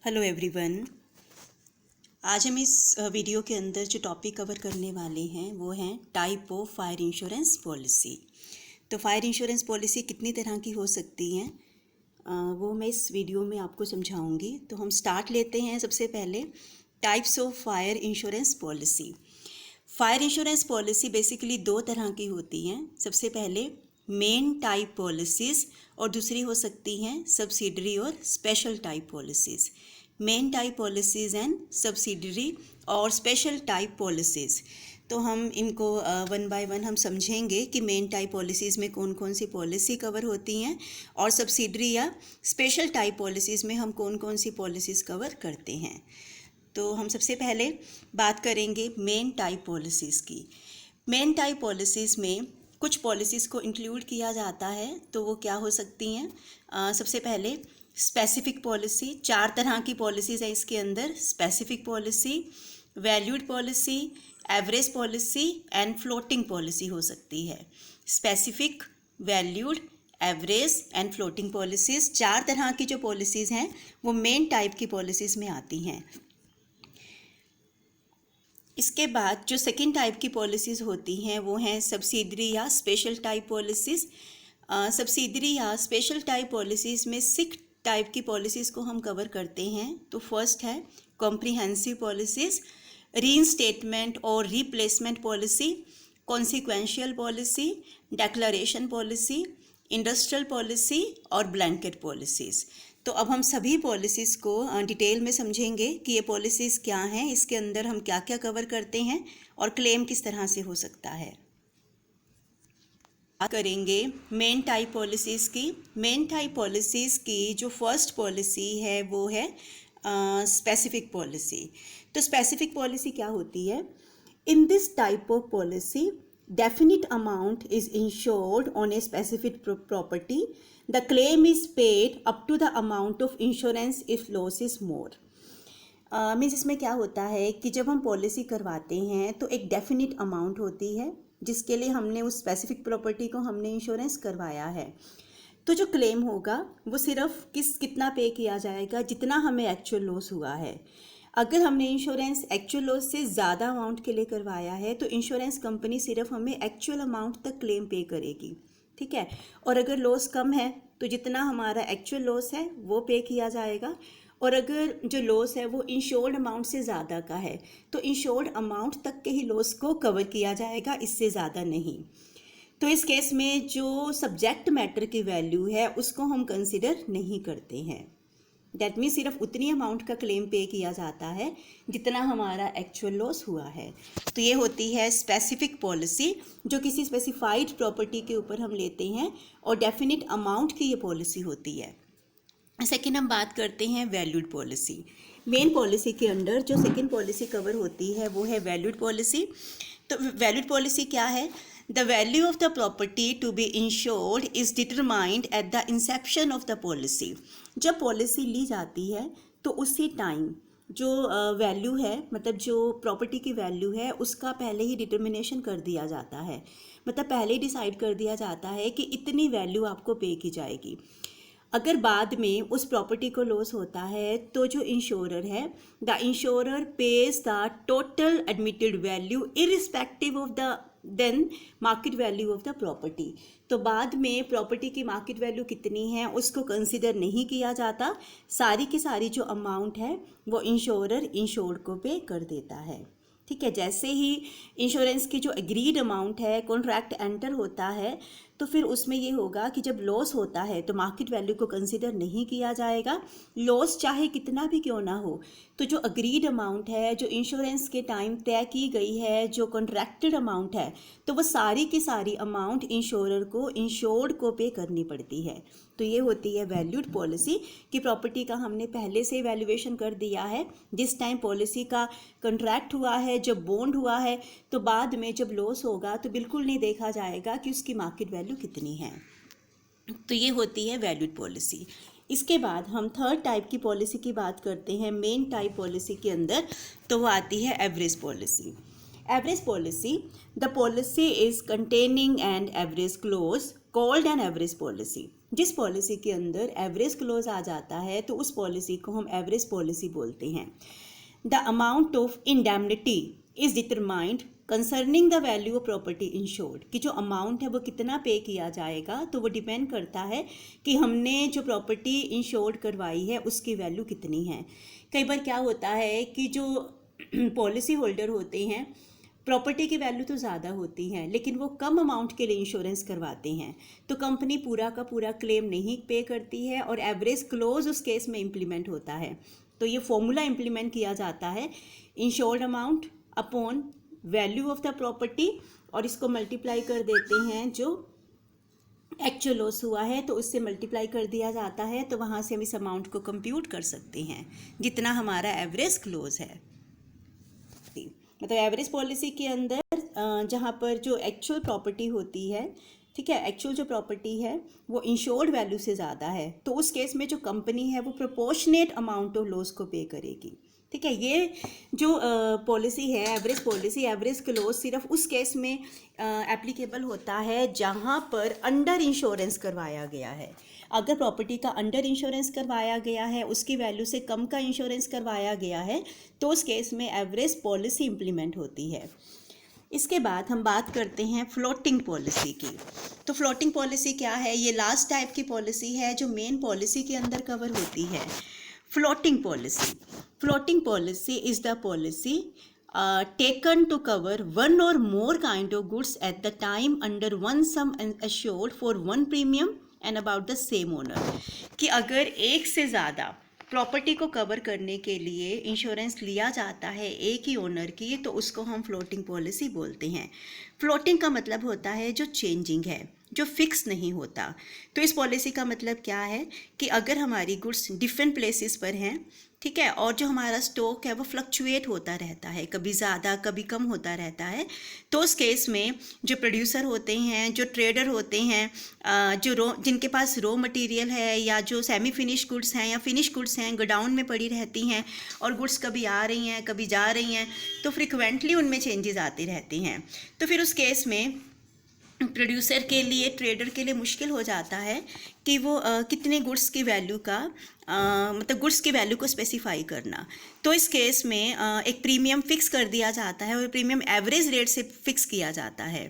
Hello everyone. आज हम इस वीडियो के अंदर जो टॉपिक कवर करने वाले हैं वो हैं type of fire insurance policy. तो फायर इंश्योरेंस पॉलिसी कितनी तरह की हो सकती हैं वो मैं इस वीडियो में आपको समझाऊंगी। तो हम स्टार्ट लेते हैं। सबसे पहले types of fire insurance policy. Fire insurance policy basically दो तरह की होती हैं। सबसे पहले मेन टाइप पॉलिसीज़ और दूसरी हो सकती हैं सब्सिडरी और special type policies. Main type policies and subsidiary और स्पेशल टाइप पॉलिसीज़। तो हम इनको वन बाय वन हम समझेंगे कि मेन टाइप पॉलिसीज़ में कौन कौन सी पॉलिसी कवर होती हैं और सब्सिडरी या स्पेशल टाइप पॉलिसीज़ में हम कौन कौन सी पॉलिसीज़ कवर करते हैं। तो हम सबसे पहले बात करेंगे मेन टाइप पॉलिसीज़ की। मेन टाइप पॉलिसीज़ में कुछ पॉलिसीज़ को इंक्लूड किया जाता है। तो वो क्या हो सकती हैं? सबसे पहले स्पेसिफिक पॉलिसी। 4 तरह की पॉलिसीज़ है इसके अंदर। Specific policy, valued policy, average policy and floating policy हो सकती है। Specific, valued, average and floating policies 4 तरह की जो पॉलिसीज़ हैं वो मेन टाइप की पॉलिसीज़ में आती हैं। इसके बाद जो सेकंड टाइप की पॉलिसीज़ होती हैं वो हैं सब्सिडरी या स्पेशल टाइप पॉलिसीज़। सब्सिडरी या स्पेशल टाइप पॉलिसीज़ में 6 टाइप की पॉलिसीज़ को हम कवर करते हैं। तो फर्स्ट है कॉम्प्रिहेंसिव पॉलिसीज़, रीइंस्टेटमेंट और replacement policy, consequential policy, declaration policy, industrial policy और ब्लैंकेट पॉलिसीज़। तो अब हम सभी पॉलिसीज़ को डिटेल में समझेंगे कि ये पॉलिसीज़ क्या हैं, इसके अंदर हम क्या क्या कवर करते हैं और क्लेम किस तरह से हो सकता है। बात करेंगे मेन टाइप पॉलिसीज़ की। मेन टाइप पॉलिसीज़ की जो फर्स्ट पॉलिसी है वो है स्पेसिफिक पॉलिसी। तो स्पेसिफिक पॉलिसी क्या होती है? In this type of policy definite amount is insured on a specific property. The claim is paid up to the amount of insurance if loss is more. Means इसमें क्या होता है कि जब हम पॉलिसी करवाते हैं तो एक डेफिनिट अमाउंट होती है जिसके लिए हमने उस स्पेसिफिक प्रॉपर्टी को हमने इंश्योरेंस करवाया है। तो जो क्लेम होगा वो सिर्फ कितना पे किया जाएगा, जितना हमें एक्चुअल लॉस हुआ है। अगर हमने इंश्योरेंस एक्चुअल लॉस से ज़्यादा अमाउंट के लिए करवाया है तो इंश्योरेंस कंपनी सिर्फ हमें एक्चुअल अमाउंट तक क्लेम पे करेगी, ठीक है। और अगर लॉस कम है तो जितना हमारा एक्चुअल लॉस है वो पे किया जाएगा। और अगर जो लॉस है वो इंश्योर्ड अमाउंट से ज़्यादा का है तो इंश्योर्ड अमाउंट तक के ही लॉस को कवर किया जाएगा, इससे ज़्यादा नहीं। तो इस केस में जो सब्जेक्ट मैटर की वैल्यू है उसको हम कंसिडर नहीं करते हैं। दैट मीन्स सिर्फ उतनी अमाउंट का क्लेम पे किया जाता है जितना हमारा एक्चुअल लॉस हुआ है। तो ये होती है स्पेसिफिक पॉलिसी, जो किसी स्पेसिफाइड प्रॉपर्टी के ऊपर हम लेते हैं और डेफिनिट अमाउंट की ये पॉलिसी होती है। सेकेंड हम बात करते हैं वैल्यूड पॉलिसी। मेन पॉलिसी के अंडर जो सेकेंड पॉलिसी कवर होती है वो है वैल्यूड पॉलिसी। तो वैल्यूड पॉलिसी क्या है? The value of the property to be insured is determined at the inception of the policy. जब पॉलिसी ली जाती है तो उसी टाइम जो वैल्यू है, मतलब जो प्रॉपर्टी की वैल्यू है उसका पहले ही डिटर्मिनेशन कर दिया जाता है। मतलब पहले ही डिसाइड कर दिया जाता है कि इतनी वैल्यू आपको पे की जाएगी। अगर बाद में उस प्रॉपर्टी को लॉस होता है तो जो इंश्योरर है, the insurer pays the total admitted value irrespective of the then market value of the property. तो बाद में प्रॉपर्टी की मार्केट वैल्यू कितनी है उसको कंसिडर नहीं किया जाता। सारी की सारी जो अमाउंट है वो इंश्योरर इंश्योर्ड को पे कर देता है, ठीक है। जैसे ही इंश्योरेंस की जो एग्रीड अमाउंट है कॉन्ट्रैक्ट एंटर होता है तो फिर उसमें ये होगा कि जब लॉस होता है तो मार्केट वैल्यू को कंसीडर नहीं किया जाएगा, लॉस चाहे कितना भी क्यों ना हो। तो जो अग्रीड अमाउंट है, जो इंश्योरेंस के टाइम तय की गई है, जो कॉन्ट्रैक्टेड अमाउंट है, तो वो सारी की सारी अमाउंट इंश्योरर को इंश्योर्ड को पे करनी पड़ती है। तो ये होती है वैल्यूड पॉलिसी कि प्रॉपर्टी का हमने पहले से वैल्यूएशन कर दिया है जिस टाइम पॉलिसी का कॉन्ट्रैक्ट हुआ है, जब बॉन्ड हुआ है, तो बाद में जब लॉस होगा तो बिल्कुल नहीं देखा जाएगा कि उसकी मार्केट वैल्यू कितनी है। तो ये होती है वैल्यूड पॉलिसी। इसके बाद हम थर्ड टाइप की पॉलिसी की बात करते हैं मेन टाइप पॉलिसी के अंदर। तो वो आती है average policy. Average policy, the policy is containing an average close called an average policy. जिस पॉलिसी के अंदर एवरेज क्लोज आ जाता है तो उस पॉलिसी को हम एवरेज पॉलिसी बोलते हैं। The amount of indemnity is determined concerning the value of property insured, कि जो अमाउंट है वो कितना पे किया जाएगा तो वो डिपेंड करता है कि हमने जो प्रॉपर्टी इंश्योर्ड करवाई है उसकी वैल्यू कितनी है। कई बार क्या होता है कि जो पॉलिसी होल्डर होते हैं प्रॉपर्टी की वैल्यू तो ज़्यादा होती है लेकिन वो कम अमाउंट के लिए इंश्योरेंस करवाते हैं, तो कंपनी पूरा का पूरा क्लेम नहीं पे करती है और एवरेज क्लोज उस केस में इम्प्लीमेंट होता है। तो ये फॉर्मूला इम्प्लीमेंट किया जाता है insured amount upon value of the property और इसको मल्टीप्लाई कर देते हैं जो एक्चुअल लॉस हुआ है तो उससे मल्टीप्लाई कर दिया जाता है, तो वहाँ से हम इस अमाउंट को कंप्यूट कर सकते हैं जितना हमारा एवरेज क्लोज है। मतलब एवरेज पॉलिसी के अंदर जहाँ पर जो एक्चुअल प्रॉपर्टी होती है, ठीक है, एक्चुअल जो प्रॉपर्टी है वो इंश्योर्ड वैल्यू से ज़्यादा है तो उस केस में जो कंपनी है वो प्रोपोर्शनेट अमाउंट ऑफ लॉस को पे करेगी। ठीक है, ये जो पॉलिसी है एवरेज पॉलिसी, एवरेज क्लोज सिर्फ उस केस में एप्लीकेबल होता है जहाँ पर अंडर इंश्योरेंस करवाया गया है। अगर प्रॉपर्टी का अंडर इंश्योरेंस करवाया गया है, उसकी वैल्यू से कम का इंश्योरेंस करवाया गया है, तो उस केस में एवरेज पॉलिसी इम्प्लीमेंट होती है। इसके बाद हम बात करते हैं फ्लोटिंग पॉलिसी की। तो फ्लोटिंग पॉलिसी क्या है? ये लास्ट टाइप की पॉलिसी है जो मेन पॉलिसी के अंदर कवर होती है। Floating policy is the policy taken to cover one or more kind of goods at the time under one sum assured for one premium and about the same owner। कि अगर एक से ज़्यादा property को cover करने के लिए insurance लिया जाता है एक ही ओनर की तो उसको हम फ्लोटिंग पॉलिसी बोलते हैं। फ्लोटिंग का मतलब होता है जो चेंजिंग है, जो फिक्स नहीं होता। तो इस पॉलिसी का मतलब क्या है कि अगर हमारी गुड्स डिफरेंट प्लेसेस पर हैं, ठीक है, और जो हमारा स्टॉक है वो फ्लक्चुएट होता रहता है, कभी ज़्यादा कभी कम होता रहता है, तो उस केस में जो प्रोड्यूसर होते हैं, जो ट्रेडर होते हैं, जिनके पास रॉ मटेरियल है या जो सेमी फिनिश गुड्स हैं या फिनिश गुड्स हैं गोडाउन में पड़ी रहती हैं और गुड्स कभी आ रही हैं कभी जा रही हैं, तो फ्रिक्वेंटली उनमें चेंजेस आते रहते हैं। तो फिर उस केस में प्रोड्यूसर के लिए, ट्रेडर के लिए मुश्किल हो जाता है कि वो कितने गुड्स की वैल्यू का मतलब गुड्स की वैल्यू को स्पेसिफाई करना। तो इस केस में एक प्रीमियम फिक्स कर दिया जाता है और प्रीमियम एवरेज रेट से फिक्स किया जाता है।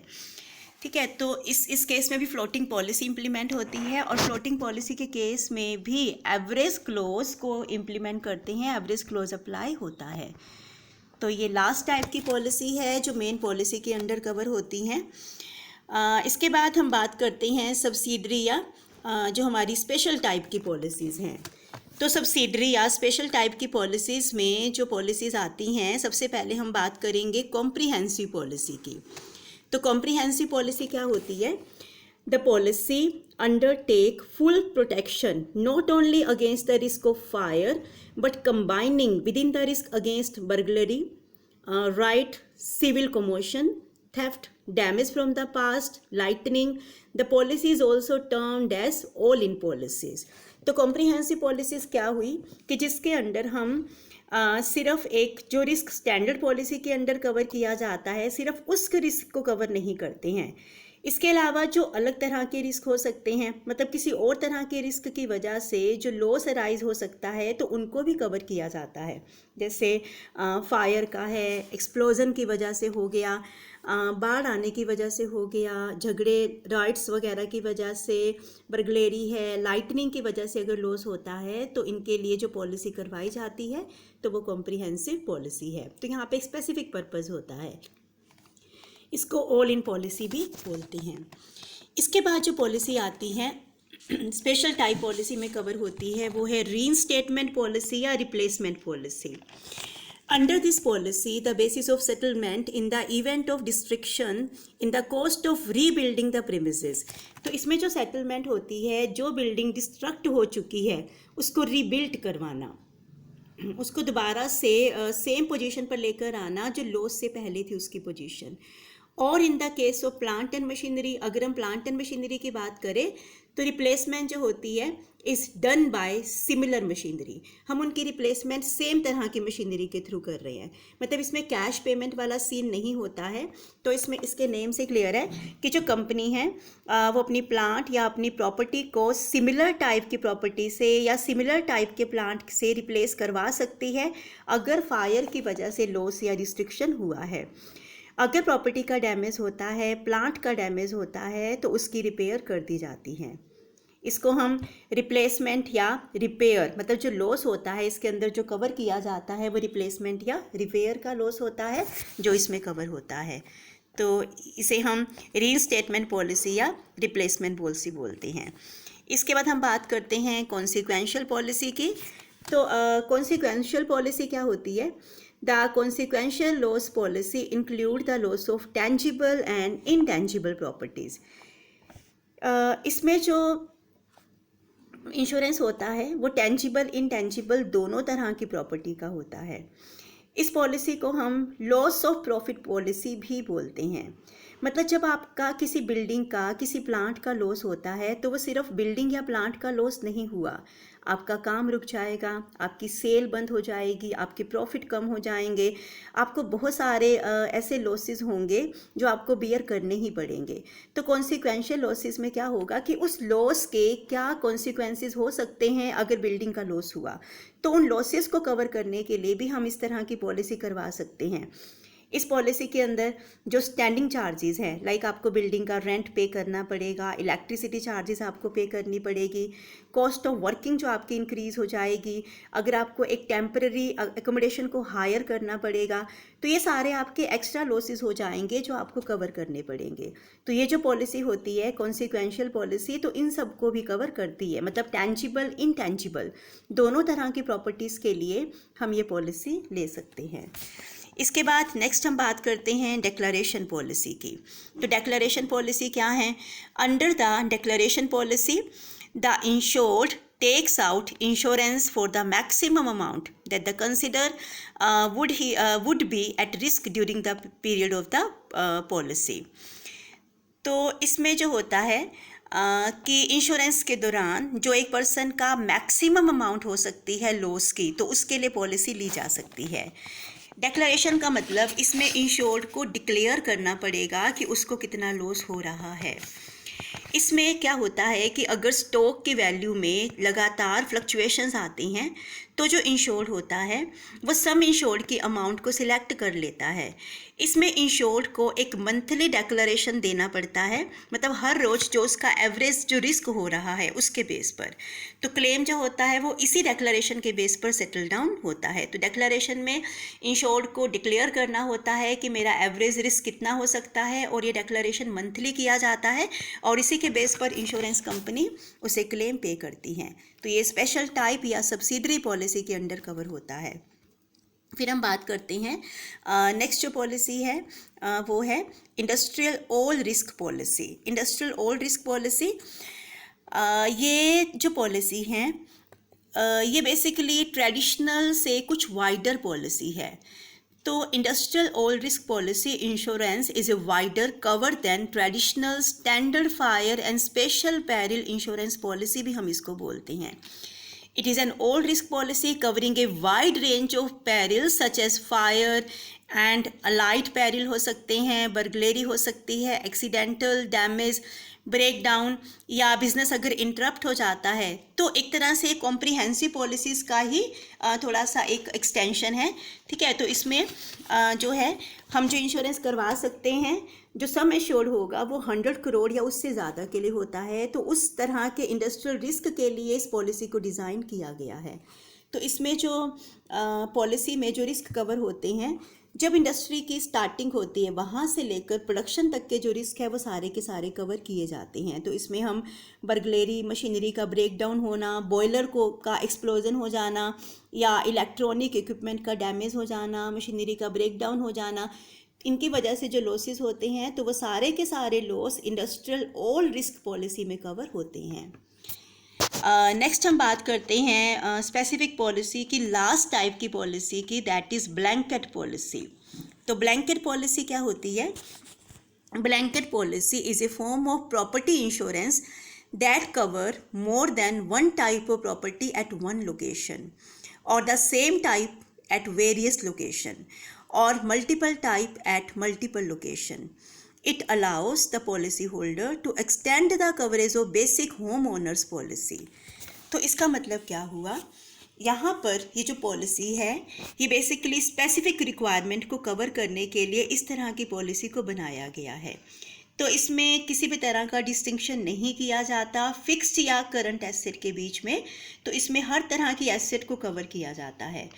ठीक है, तो इस केस में भी फ्लोटिंग पॉलिसी इम्प्लीमेंट होती है और फ्लोटिंग पॉलिसी के केस में भी एवरेज क्लोज को इम्प्लीमेंट करते हैं, एवरेज क्लोज अप्लाई होता है। तो ये लास्ट टाइप की पॉलिसी है जो मेन पॉलिसी के अंडर कवर होती हैं। इसके बाद हम बात करते हैं सब्सिडरी या जो हमारी स्पेशल टाइप की पॉलिसीज़ हैं। तो सब्सिडरी या स्पेशल टाइप की पॉलिसीज़ में जो पॉलिसीज़ आती हैं, सबसे पहले हम बात करेंगे कॉम्प्रिहेंसिव पॉलिसी की। तो कॉम्प्रिहेंसिव पॉलिसी क्या होती है? The policy undertake full protection not only against the risk of fire but combining with in the risk against burglary, riot, civil commotion, theft, damage from the past, lightning. The policy is also termed as all-in policies. तो comprehensive policies क्या हुई कि जिसके under हम सिर्फ एक जो risk standard policy के अंडर कवर किया जाता है सिर्फ उस रिस्क को कवर नहीं करते हैं, इसके अलावा जो अलग तरह के रिस्क हो सकते हैं, मतलब किसी और तरह के रिस्क की वजह से जो लॉस अराइज हो सकता है तो उनको भी कवर किया जाता है। जैसे फायर का है, एक्सप्लोजन की वजह से हो गया, बाढ़ आने की वजह से हो गया, झगड़े राइट्स वगैरह की वजह से, बर्गलेरी है, लाइटनिंग की वजह से अगर लॉस होता है तो इनके लिए जो पॉलिसी करवाई जाती है तो वो कॉम्प्रिहेंसिव पॉलिसी है। तो यहाँ पे स्पेसिफिक पर्पस होता है, इसको ऑल इन पॉलिसी भी बोलते हैं। इसके बाद जो पॉलिसी आती है स्पेशल टाइप पॉलिसी में कवर होती है वो है रीइंस्टेटमेंट पॉलिसी या replacement policy. Under this policy, the basis of settlement in the event of destruction in the cost of rebuilding the premises। तो इसमें जो सेटलमेंट होती है, जो बिल्डिंग डिस्ट्रक्ट हो चुकी है उसको रीबिल्ड करवाना, उसको दोबारा से सेम पोजीशन पर लेकर आना जो लॉस से पहले थी उसकी पोजीशन। और in the case of plant and machinery, अगर हम प्लांट एंड मशीनरी की बात करें तो रिप्लेसमेंट जो होती है is done by similar machinery, हम उनकी रिप्लेसमेंट सेम तरह की मशीनरी के थ्रू कर रहे हैं, मतलब इसमें कैश पेमेंट वाला सीन नहीं होता है। तो इसमें इसके नेम से क्लियर है कि जो कंपनी है वो अपनी प्लांट या अपनी प्रॉपर्टी को सिमिलर टाइप की प्रॉपर्टी से या सिमिलर टाइप के प्लांट से रिप्लेस करवा सकती है अगर फायर की वजह से लॉस या रिस्ट्रिक्शन हुआ है। अगर प्रॉपर्टी का डैमेज होता है, प्लांट का डैमेज होता है, तो उसकी रिपेयर कर दी जाती है। इसको हम रिप्लेसमेंट या रिपेयर, मतलब जो लॉस होता है इसके अंदर जो कवर किया जाता है वो रिप्लेसमेंट या रिपेयर का लॉस होता है जो इसमें कवर होता है। तो इसे हम रीइंस्टेटमेंट पॉलिसी या रिप्लेसमेंट पॉलिसी बोलते हैं। इसके बाद हम बात करते हैं कॉन्सिक्वेंशियल पॉलिसी की। तो कॉन्सिक्वेंशियल पॉलिसी क्या होती है? The consequential loss policy include the loss of tangible and intangible properties. इसमें जो इंश्योरेंस होता है वो टेंजिबल इनटेंजिबल दोनों तरह की प्रॉपर्टी का होता है। इस पॉलिसी को हम लॉस ऑफ प्रॉफिट पॉलिसी भी बोलते हैं। मतलब जब आपका किसी बिल्डिंग का, किसी प्लांट का लॉस होता है तो वो सिर्फ बिल्डिंग या प्लांट का लॉस नहीं हुआ, आपका काम रुक जाएगा, आपकी सेल बंद हो जाएगी, आपके प्रॉफिट कम हो जाएंगे, आपको बहुत सारे ऐसे लॉसेस होंगे जो आपको बियर करने ही पड़ेंगे। तो कॉन्सिक्वेंशियल लॉसेस में क्या होगा कि उस लॉस के क्या कॉन्सिक्वेंसेस हो सकते हैं अगर बिल्डिंग का लॉस हुआ, तो उन लॉसेस को कवर करने के लिए भी हम इस तरह की पॉलिसी करवा सकते हैं। इस पॉलिसी के अंदर जो स्टैंडिंग चार्जेस हैं, लाइक आपको बिल्डिंग का रेंट पे करना पड़ेगा, इलेक्ट्रिसिटी चार्जेस आपको पे करनी पड़ेगी, कॉस्ट ऑफ वर्किंग जो आपकी इंक्रीज़ हो जाएगी, अगर आपको एक टेम्पररी एकोमोडेशन को हायर करना पड़ेगा, तो ये सारे आपके एक्स्ट्रा लॉसेस हो जाएंगे जो आपको कवर करने पड़ेंगे। तो ये जो पॉलिसी होती है कॉन्सिक्वेंशियल पॉलिसी, तो इन सबको भी कवर करती है, मतलब टेंजिबल इनटेंजिबल दोनों तरह की प्रॉपर्टीज़ के लिए हम ये पॉलिसी ले सकते हैं। इसके बाद नेक्स्ट हम बात करते हैं डिक्लेरेशन पॉलिसी की। तो डिक्लेरेशन पॉलिसी क्या है? Under the declaration policy the insured takes out insurance for the maximum amount that the consider would be at risk during the period of the policy। तो इसमें जो होता है कि इंश्योरेंस के दौरान जो एक पर्सन का मैक्सिमम अमाउंट हो सकती है लॉस की, तो उसके लिए पॉलिसी ली जा सकती है। डिक्लेरेशन का मतलब इसमें इंश्योर्ड को डिक्लेयर करना पड़ेगा कि उसको कितना लॉस हो रहा है। इसमें क्या होता है कि अगर स्टॉक की वैल्यू में लगातार फ्लक्चुएशंस आती हैं तो जो इंश्योर्ड होता है वो सम इंश्योर्ड की अमाउंट को सिलेक्ट कर लेता है। इसमें इंश्योर्ड को एक मंथली डिक्लेरेशन देना पड़ता है, मतलब हर रोज़ जो उसका एवरेज जो रिस्क हो रहा है उसके बेस पर। तो क्लेम जो होता है वो इसी डिक्लेरेशन के बेस पर सेटल डाउन होता है। तो डिक्लेरेशन में इंश्योर्ड को डिक्लेयर करना होता है कि मेरा एवरेज रिस्क कितना हो सकता है, और ये डिक्लेरेशन मंथली किया जाता है और इसी के बेस पर इंश्योरेंस कंपनी उसे क्लेम पे करती हैं। तो ये स्पेशल टाइप या सब्सिडरी पॉलिसी के अंडर कवर होता है। फिर हम बात करते हैं नेक्स्ट जो पॉलिसी है वो है industrial all risk policy. Industrial all risk policy ये जो पॉलिसी है ये बेसिकली ट्रेडिशनल से कुछ वाइडर पॉलिसी है। तो industrial all risk policy insurance is a wider cover than traditional standard fire and special peril insurance policy भी हम इसको बोलते हैं। It is an all risk policy covering a wide range of perils such as fire and allied peril हो सकते हैं, burglary हो सकती है, एक्सीडेंटल डैमेज, ब्रेकडाउन या बिजनेस अगर इंटरप्ट हो जाता है। तो एक तरह से कॉम्प्रिहेंसिव पॉलिसीज़ का ही थोड़ा सा एक एक्सटेंशन है, ठीक है। तो इसमें जो है हम जो इंश्योरेंस करवा सकते हैं, जो सम एश्योर्ड होगा वो 100 करोड़ या उससे ज़्यादा के लिए होता है। तो उस तरह के इंडस्ट्रियल रिस्क के लिए इस पॉलिसी को डिज़ाइन किया गया है। तो इसमें जो पॉलिसी में जो रिस्क कवर होते हैं, जब इंडस्ट्री की स्टार्टिंग होती है वहाँ से लेकर प्रोडक्शन तक के जो रिस्क है वो सारे के सारे कवर किए जाते हैं। तो इसमें हम बर्गलरी, मशीनरी का ब्रेकडाउन होना, बॉयलर को का एक्सप्लोजन हो जाना या इलेक्ट्रॉनिक इक्विपमेंट का डैमेज हो जाना, मशीनरी का ब्रेकडाउन हो जाना, इनकी वजह से जो लॉसेस होते हैं तो वो सारे के सारे loss industrial all risk policy में कवर होते हैं। नेक्स्ट हम बात करते हैं स्पेसिफिक पॉलिसी की, लास्ट टाइप की पॉलिसी की, दैट इज़ ब्लैंकेट पॉलिसी। तो ब्लैंकेट पॉलिसी क्या होती है? Blanket policy is a form of property insurance that cover more than one type of property at one location, or the same type at various location, or multiple type at multiple location. It allows the policyholder to extend the coverage of basic homeowners policy. तो इसका मतलब क्या हुआ, यहाँ पर ये जो policy है ये बेसिकली स्पेसिफिक रिक्वायरमेंट को कवर करने के लिए इस तरह की पॉलिसी को बनाया गया है। तो इसमें किसी भी तरह का डिस्टिंक्शन नहीं किया जाता फिक्स्ड या करंट एसेट के बीच में। तो इसमें हर तरह की एसेट को कवर किया जाता है।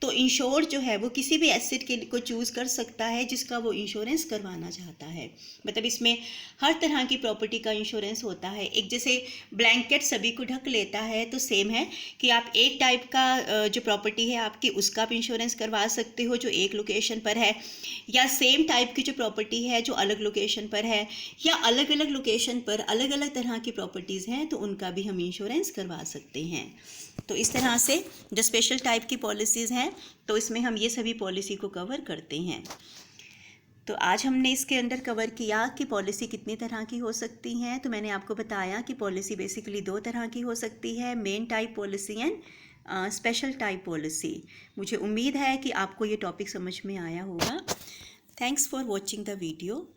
तो इंश्योर जो है वो किसी भी एसेट के को चूज़ कर सकता है जिसका वो इंश्योरेंस करवाना चाहता है। मतलब इसमें हर तरह की प्रॉपर्टी का इंश्योरेंस होता है। एक जैसे ब्लैंकेट सभी को ढक लेता है, तो सेम है कि आप एक टाइप का जो प्रॉपर्टी है आपकी उसका आप इंश्योरेंस करवा सकते हो जो एक लोकेशन पर है, या सेम टाइप की जो प्रॉपर्टी है जो अलग लोकेशन पर है, या अलग अलग लोकेशन पर अलग अलग तरह की प्रॉपर्टीज़ हैं तो उनका भी हम इंश्योरेंस करवा सकते हैं। तो इस तरह से जो स्पेशल टाइप की पॉलिसीज़ हैं तो इसमें हम ये सभी पॉलिसी को कवर करते हैं। तो आज हमने इसके अंदर कवर किया कि पॉलिसी कितनी तरह की हो सकती हैं। तो मैंने आपको बताया कि पॉलिसी बेसिकली 2 तरह की हो सकती है, main type policy and special type policy. मुझे उम्मीद है कि आपको ये टॉपिक समझ में आया होगा। Thanks for watching the video.